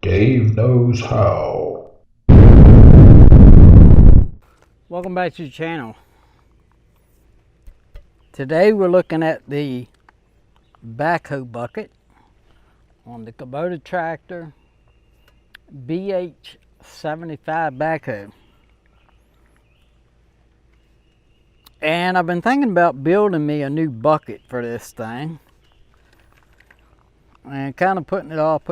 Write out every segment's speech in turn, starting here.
Dave knows how. Welcome back to the channel. Today we're looking at the backhoe bucket on the Kubota tractor BH75 backhoe. And I've been thinking about building me a new bucket for this thing. And kind of putting it off.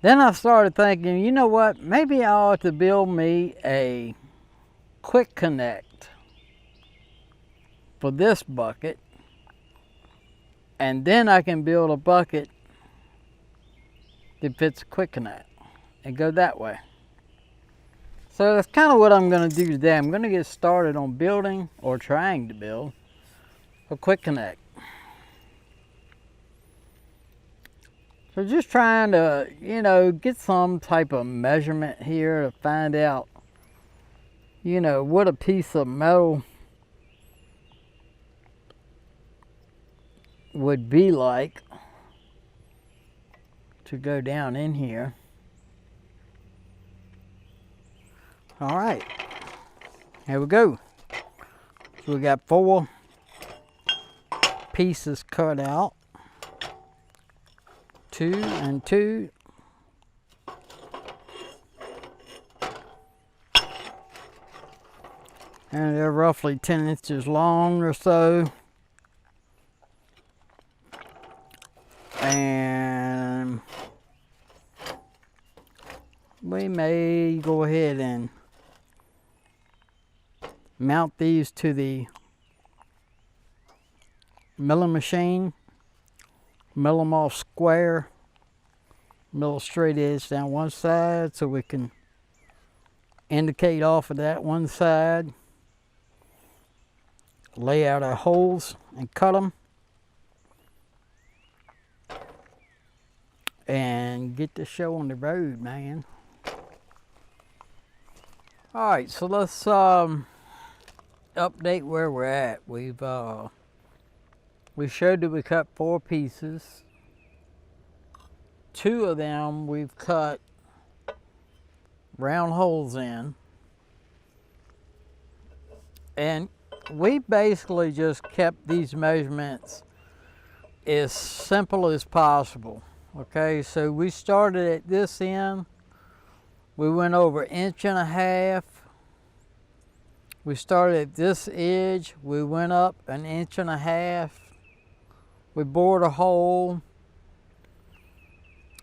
Then I started thinking, you know what, maybe I ought to build me a quick connect for this bucket, and then I can build a bucket that fits a quick connect and go that way. So that's kind of what I'm going to do today. I'm going to get started on building, or trying to build, a quick connect. So just trying to, get some type of measurement here to find out, what a piece of metal would be like to go down in here. All right, here we go. So we got 4 pieces cut out. 2 and 2. And they're roughly 10 inches long or so. And we may go ahead and mount these to the milling machine. Mill them off square, mill a straight edge down one side so we can indicate off of that one side, lay out our holes and cut them, and get the show on the road, man. All right, so let's update where we're at. We showed that we cut 4 pieces. 2 of them we've cut round holes in. And we basically just kept these measurements as simple as possible. Okay, so we started at this end. We went over 1.5 inches. We started at this edge. We went up 1.5 inches. We bored a hole,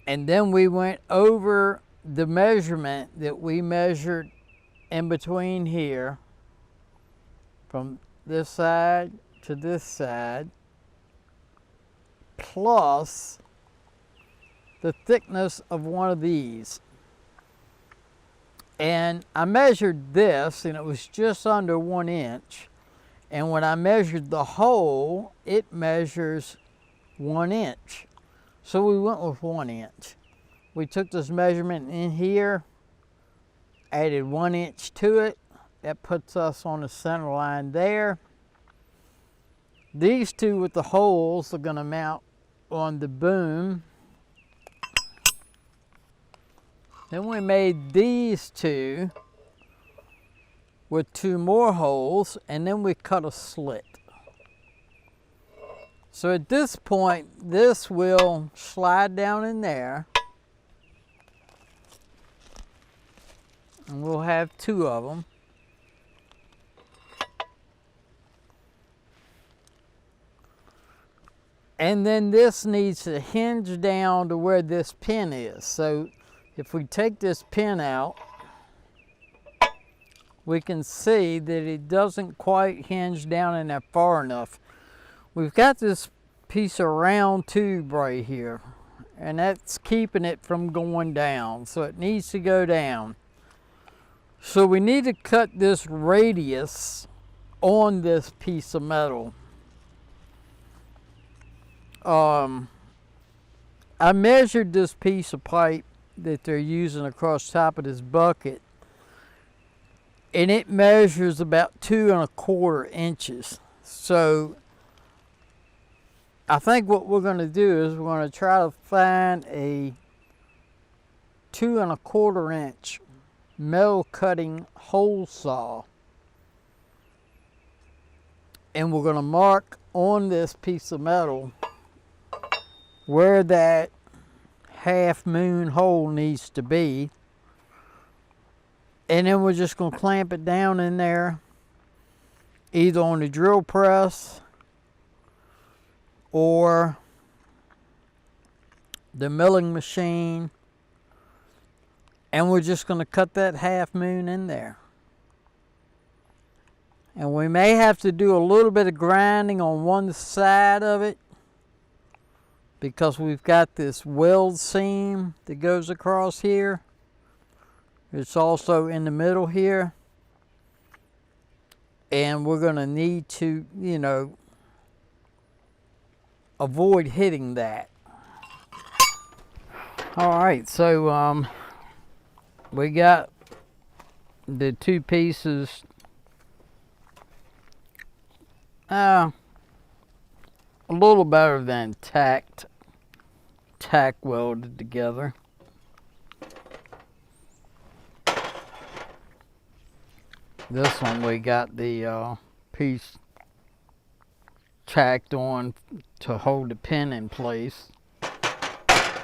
and then we went over the measurement that we measured in between here, from this side to this side, plus the thickness of one of these. And I measured this, and it was just under 1 inch. And when I measured the hole, it measures 1 inch. So we went with 1 inch. We took this measurement in here, added 1 inch to it. That puts us on the center line there. These 2 with the holes are gonna mount on the boom. Then we made these 2 with 2 more holes, and then we cut a slit. So at this point, this will slide down in there, and we'll have 2 of them. And then this needs to hinge down to where this pin is. So if we take this pin out, we can see that it doesn't quite hinge down in there far enough. We've got this piece of round tube right here, and that's keeping it from going down, so it needs to go down. So we need to cut this radius on this piece of metal. I measured this piece of pipe that they're using across the top of this bucket, and it measures about 2¼ inches. So I think what we're going to do is we're going to try to find a 2 1/4 inch metal cutting hole saw, and we're going to mark on this piece of metal where that half moon hole needs to be, and then we're just going to clamp it down in there, either on the drill press or the milling machine, and we're just going to cut that half moon in there. And we may have to do a little bit of grinding on one side of it because we've got this weld seam that goes across here. It's also in the middle here. And we're going to need to, you know, avoid hitting that. All right, so we got the 2 pieces a little better than tack welded together. This one we got the piece tacked on to hold the pin in place.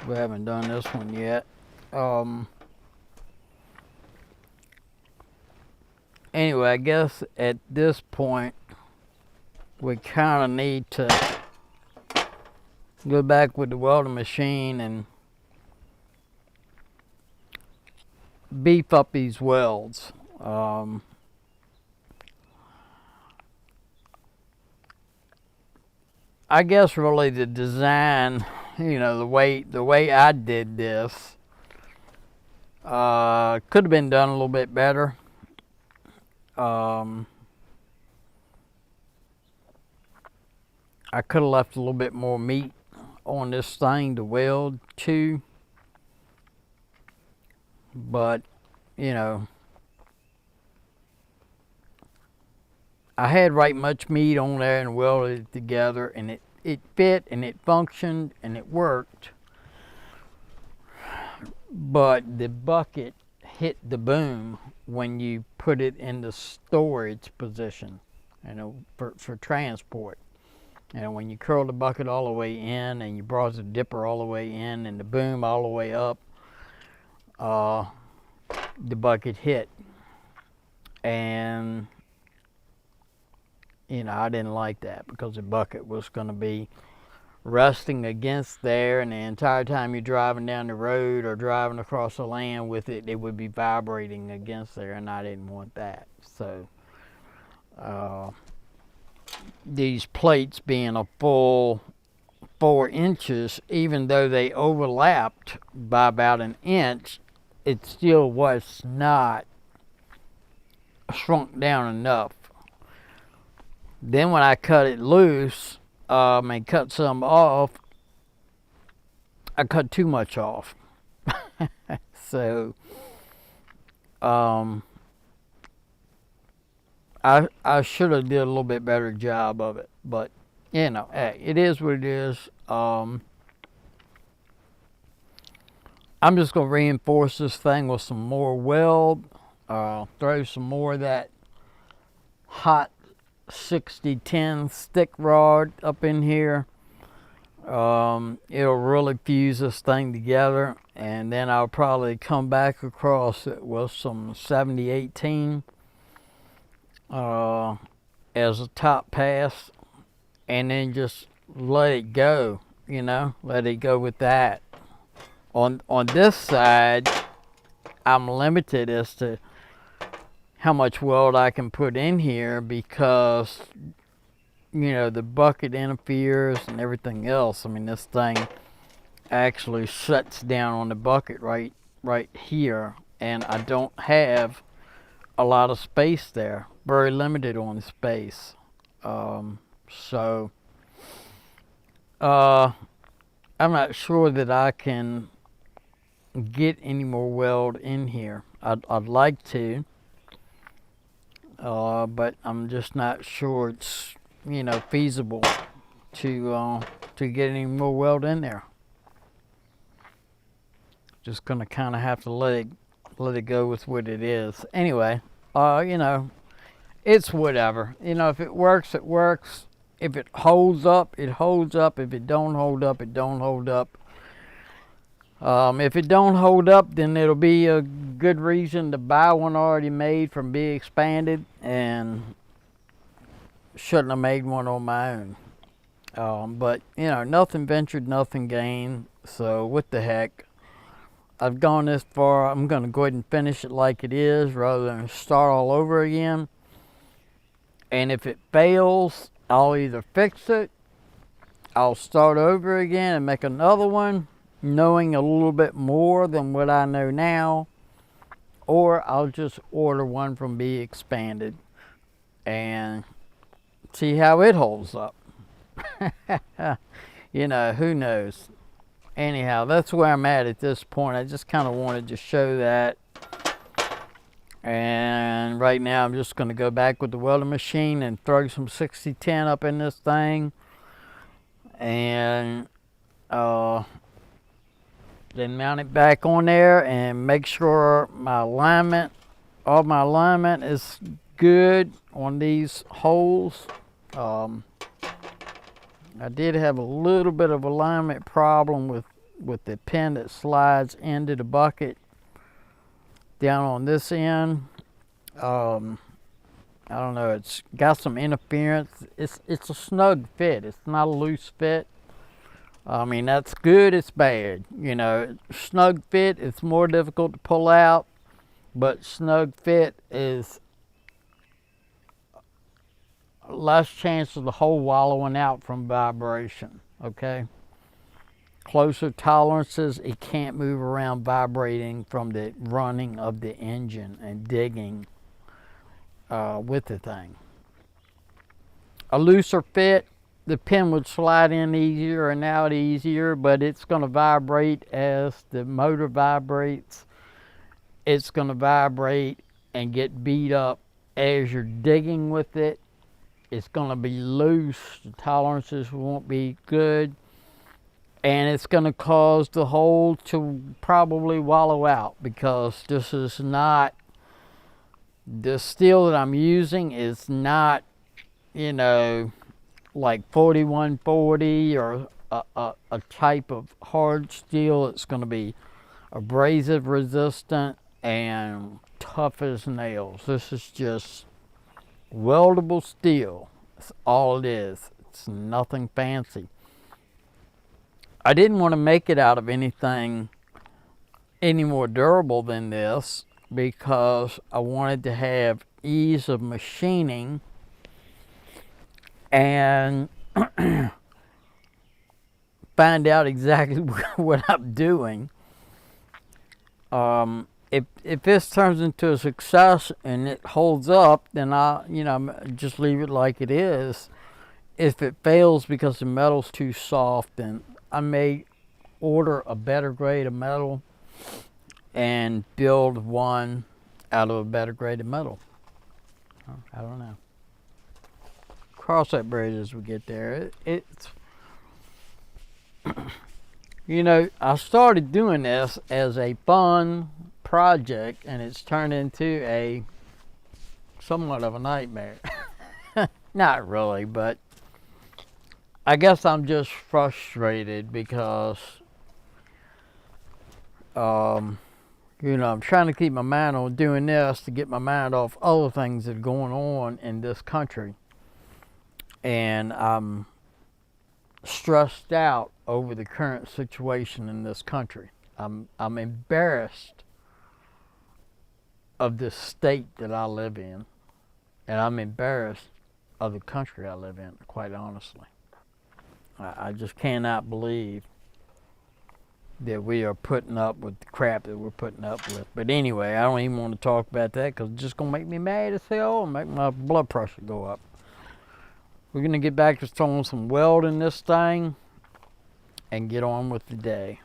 We haven't done this one yet. Anyway, I guess at this point we kind of need to go back with the welding machine and beef up these welds. I guess really the design, you know, the way I did this could have been done a little bit better. I could have left a little bit more meat on this thing to weld to, but you know, I had right much meat on there and welded it together, and it fit and it functioned and it worked, but the bucket hit the boom when you put it in the storage position, you know, for transport. And when you curl the bucket all the way in and you brought the dipper all the way in and the boom all the way up, the bucket hit. And, you know, I didn't like that because the bucket was going to be resting against there, and the entire time you're driving down the road or driving across the land with it, it would be vibrating against there, and I didn't want that. So, these plates being a full 4 inches, even though they overlapped by about an inch, it still was not shrunk down enough. Then when I cut it loose and cut some off, I cut too much off. So I should have did a little bit better job of it, but you know, hey, it is what it is. I'm just gonna reinforce this thing with some more weld. Throw some more of that hot 60-10 stick rod up in here. It'll really fuse this thing together, and then I'll probably come back across it with some 70-18 as a top pass, and then just let it go, you know, let it go with that. On this side, I'm limited as to how much weld I can put in here because, you know, the bucket interferes and everything else. I mean, this thing actually shuts down on the bucket right here, and I don't have a lot of space there. Very limited on space. So I'm not sure that I can get any more weld in here. I'd like to, but I'm just not sure it's, you know, feasible to to get any more weld in there. Just gonna kind of have to let it go with what it is. Anyway, you know, it's whatever. You know, if it works, it works. If it holds up, it holds up. If it don't hold up, it don't hold up. If it don't hold up, then it'll be a good reason to buy one already made from BXPANDED, and shouldn't have made one on my own. But you know, nothing ventured, nothing gained. So what the heck? I've gone this far. I'm gonna go ahead and finish it like it is, rather than start all over again. And if it fails, I'll either fix it, I'll start over again and make another one, knowing a little bit more than what I know now, or I'll just order one from BXPANDED and see how it holds up. You know, who knows? Anyhow, that's where I'm at this point. I just kind of wanted to show that. And right now I'm just going to go back with the welding machine and throw some 6010 up in this thing. And then mount it back on there and make sure my alignment, all my alignment is good on these holes. I did have a little bit of alignment problem with the pin that slides into the bucket down on this end. I don't know, it's got some interference. It's a snug fit, it's not a loose fit. I mean, that's good, it's bad. You know, snug fit, it's more difficult to pull out, but snug fit is less chance of the hole wallowing out from vibration, okay? Closer tolerances, it can't move around vibrating from the running of the engine and digging with the thing. A looser fit, the pin would slide in easier and out easier, but it's going to vibrate as the motor vibrates. It's going to vibrate and get beat up as you're digging with it. It's going to be loose, the tolerances won't be good, and it's going to cause the hole to probably wallow out, because this is not, the steel that I'm using is not, you know, like 4140 or a type of hard steel. It's going to be abrasive resistant and tough as nails. This is just weldable steel. That's all it is. It's nothing fancy. I didn't want to make it out of anything any more durable than this, because I wanted to have ease of machining and find out exactly what I'm doing. If this turns into a success and it holds up, then you know, just leave it like it is. If it fails because the metal's too soft, then I may order a better grade of metal and build one out of a better grade of metal. I don't know. Cross that bridge as we get there. It's you know, I started doing this as a fun project, and it's turned into a somewhat of a nightmare. Not really, but I guess I'm just frustrated because you know, I'm trying to keep my mind on doing this to get my mind off other things that are going on in this country, and I'm stressed out over the current situation in this country. I'm embarrassed of the state that I live in, and I'm embarrassed of the country I live in, quite honestly. I just cannot believe that we are putting up with the crap that we're putting up with. But anyway, I don't even want to talk about that, because it's just going to make me mad as hell and make my blood pressure go up. We're going to get back to throwing some weld in this thing and get on with the day.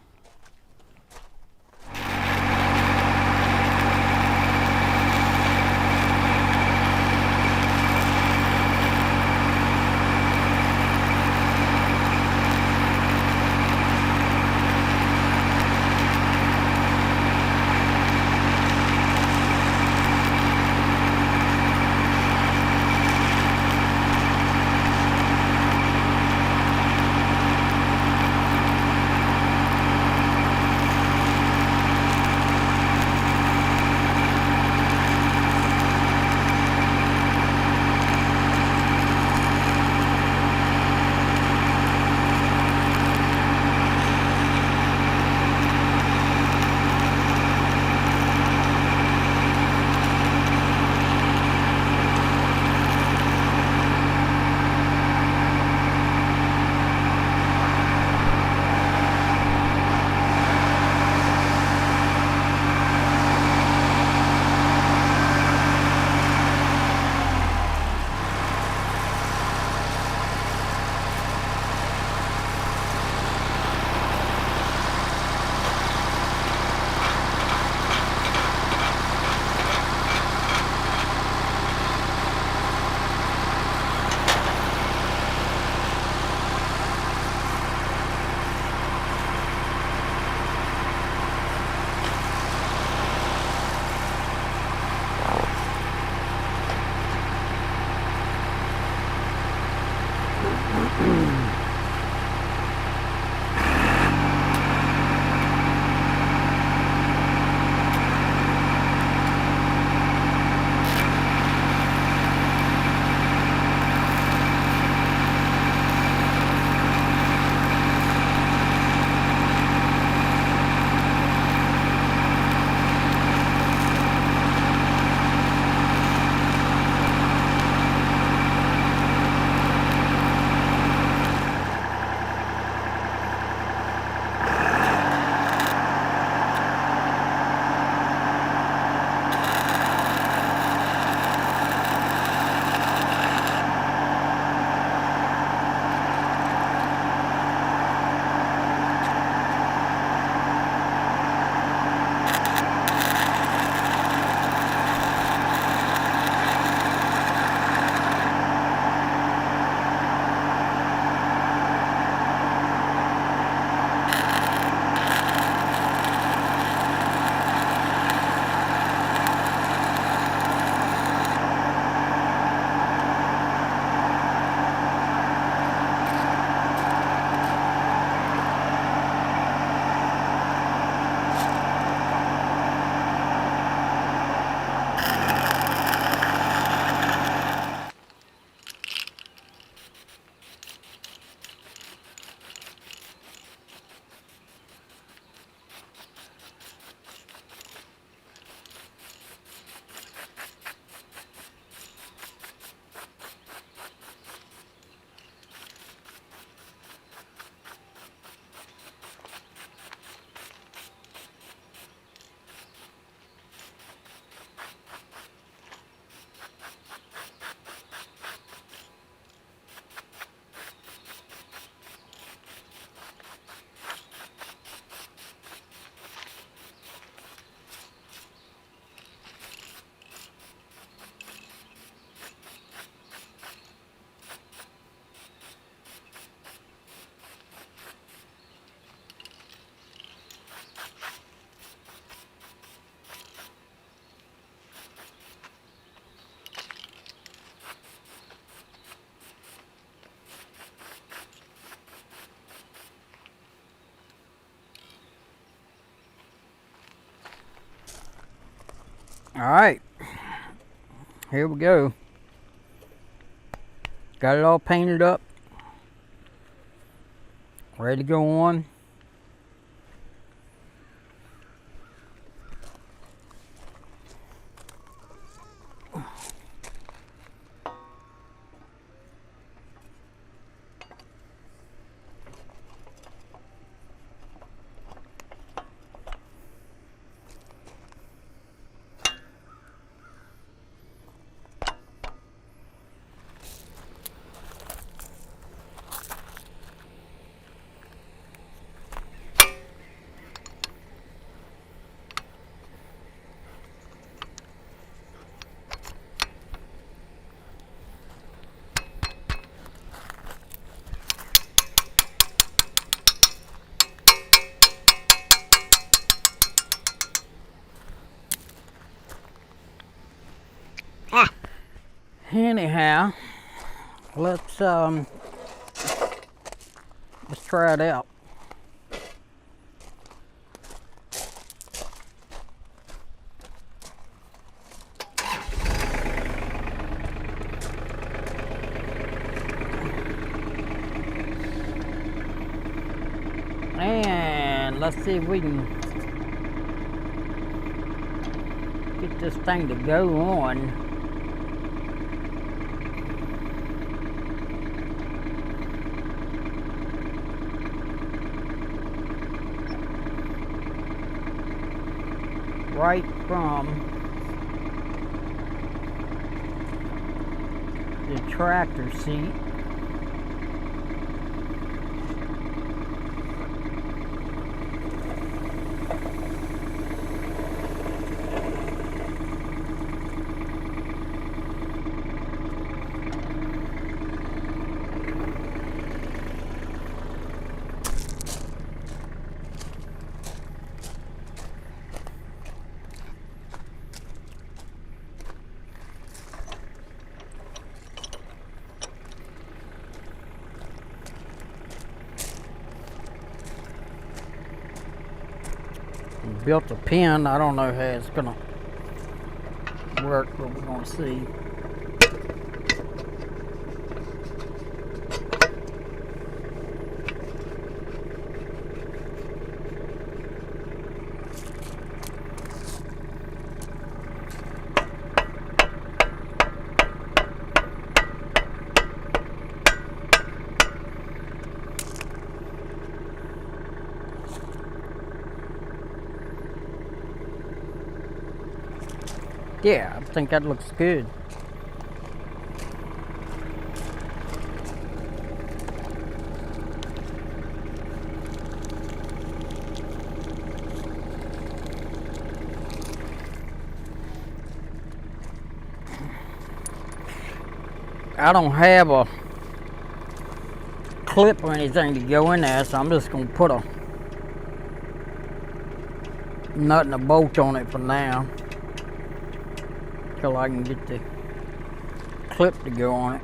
All right, here we go. Got it all painted up, ready to go on. Anyhow, let's try it out. And let's see if we can get this thing to go on. Right from the tractor seat. Built a pin. I don't know how it's gonna work, but we're gonna see. Yeah, I think that looks good. I don't have a clip or anything to go in there, so I'm just gonna put a nut and a bolt on it for now, till I can get the clip to go on it.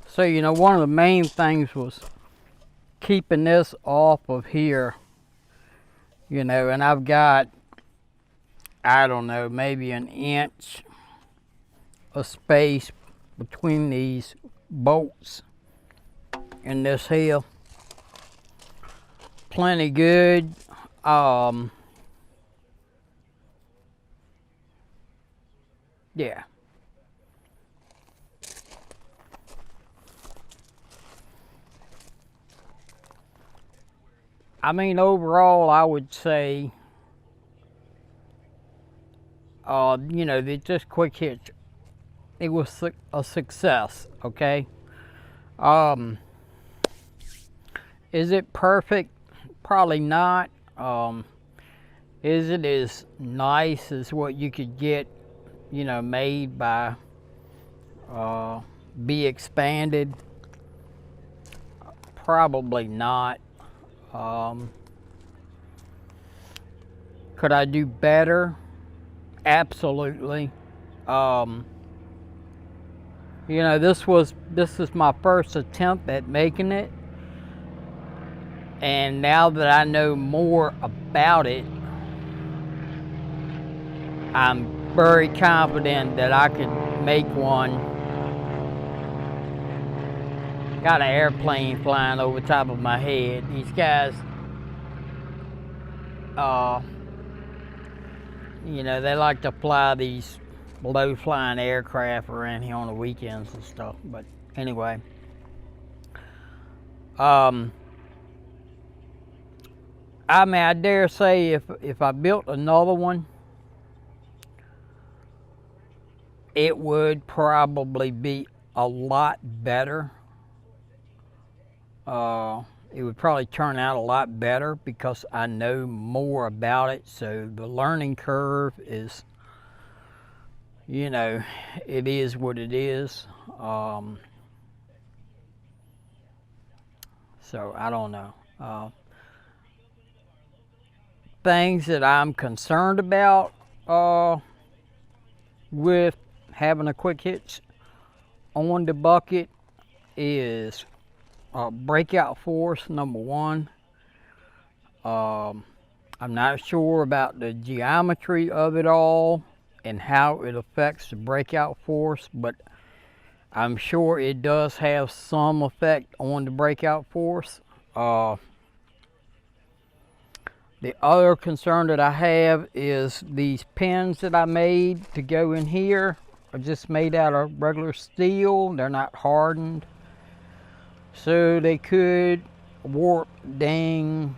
So, you know, one of the main things was keeping this off of here, you know, and I've got, I don't know, maybe an inch of space between these bolts in this here. Plenty good. Yeah. I mean, overall, I would say, you know, this quick hitch, it was a success, okay? Is it perfect? Probably not. Is it as nice as what you could get, you know, made by BXPANDED? Probably not. Could I do better? Absolutely. You know, this is my first attempt at making it, and now that I know more about it, I'm very confident that I could make one. Got an airplane flying over top of my head. These guys, you know, they like to fly these low-flying aircraft around here on the weekends and stuff. But anyway, I mean, I dare say if I built another one, it would probably be a lot better. It would probably turn out a lot better because I know more about it. So the learning curve is, you know, it is what it is. So I don't know. Things that I'm concerned about with having a quick hitch on the bucket is breakout force, number one. I'm not sure about the geometry of it all and how it affects the breakout force, but I'm sure it does have some effect on the breakout force. The other concern that I have is these pins that I made to go in here are just made out of regular steel. They're not hardened. So they could warp, ding,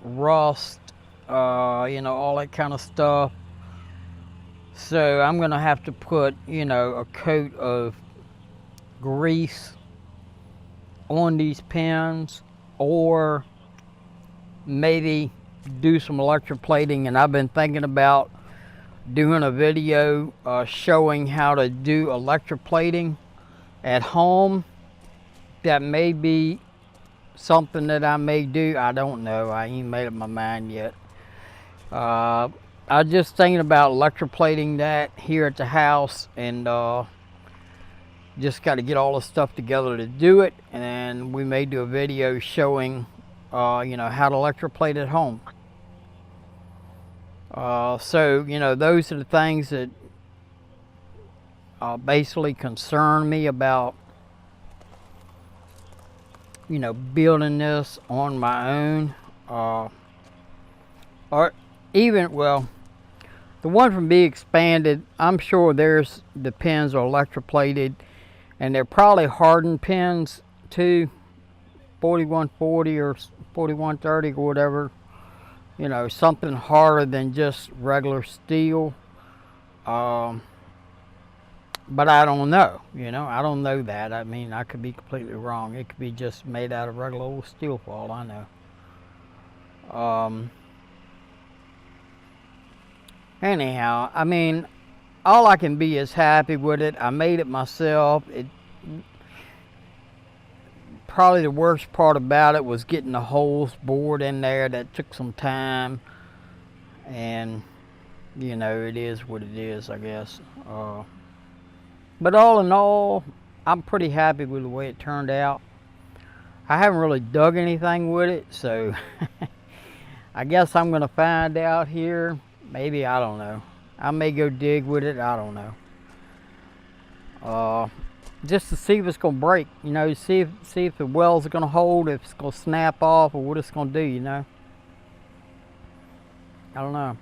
rust, you know, all that kind of stuff. So I'm gonna have to put, you know, a coat of grease on these pins, or maybe do some electroplating. And I've been thinking about doing a video showing how to do electroplating at home. That may be something that I may do. I don't know. I ain't made up my mind yet. I'm just thinking about electroplating that here at the house, and just got to get all the stuff together to do it. And we may do a video showing, you know, how to electroplate at home. So, you know, those are the things that basically concern me about, you know, building this on my own, or even, well, the one from BXPANDED, I'm sure theirs, the pins are electroplated, and they're probably hardened pins too, 4140 or 4130 or whatever, you know, something harder than just regular steel. But I don't know, you know, I don't know that. I mean, I could be completely wrong. It could be just made out of regular old steel for all I know. Anyhow, I mean, all I can be is happy with it. I made it myself. Probably the worst part about it was getting the holes bored in there. That took some time. And, you know, it is what it is, I guess. But all in all, I'm pretty happy with the way it turned out. I haven't really dug anything with it, so I guess I'm going to find out here. Maybe, I don't know. I may go dig with it, I don't know. just to see if it's gonna break, you know, see if the welds are gonna hold, if it's gonna snap off, or what it's gonna do, you know. I don't know.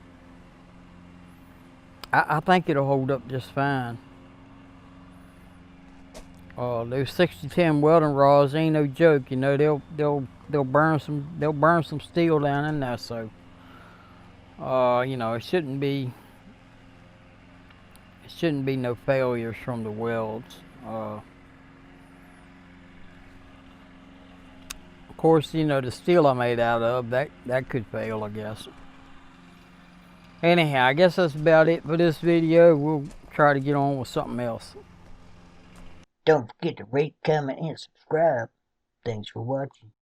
I think it'll hold up just fine. Those 6010 welding rods ain't no joke, you know. They'll burn some steel down in there, so you know, it shouldn't be no failures from the welds. Of course, you know, the steel I'm made out of, that could fail, I guess. Anyhow, I guess that's about it for this video. We'll try to get on with something else. Don't forget to rate, comment, and subscribe. Thanks for watching.